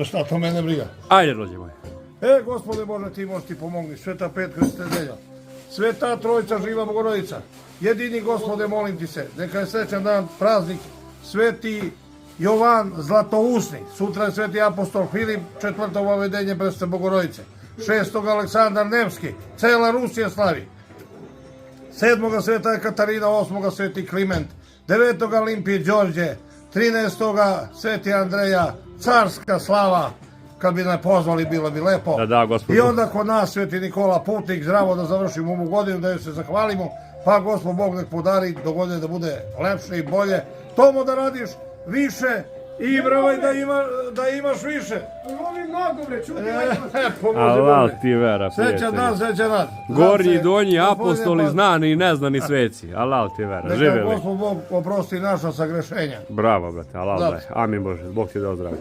Šta to mene briga? Ajde, rođe moj. Gospode Bože, ti možeš ti pomogni, Sveta Petka Stedelja, Sveta Trojica, Živa Bogorodica, jedini Gospode, molim ti se, neka je srećan dan, praznik, Sveti Jovan Zlatousni, sutra je Sveti apostol Filip, 4. vavedenje Presvete Bogorodice, 6. Aleksandar Nevski, cela Rusija slavi, 7. Sveta je Katarina, 8. Sveti Kliment, 9. Limpije Đorđe, 13. Sveti Andreja, carska slava. Kad bi nas pozvali, bilo bi lepo. Da, gospod. I onda kod nas Sveti Nikola Putnik, zdravo da završimo ovu godinu, da joj se zahvalimo, pa Gospod Bog nek podari do godine da bude lepše i bolje. Tomo da radiš više i bravaj da imaš više. Lovi mnogo, bre, čuti. Alal ti vera, Srećan dan, srećan dan. Gornji i donji apostoli, znani i neznani sveci. Alal ti vera, Neka živeli. Gospod Bog oprosti naša sagrešenja. Bravo, brate, alal daj. Amin Bože, Bog ti dao zdravlje.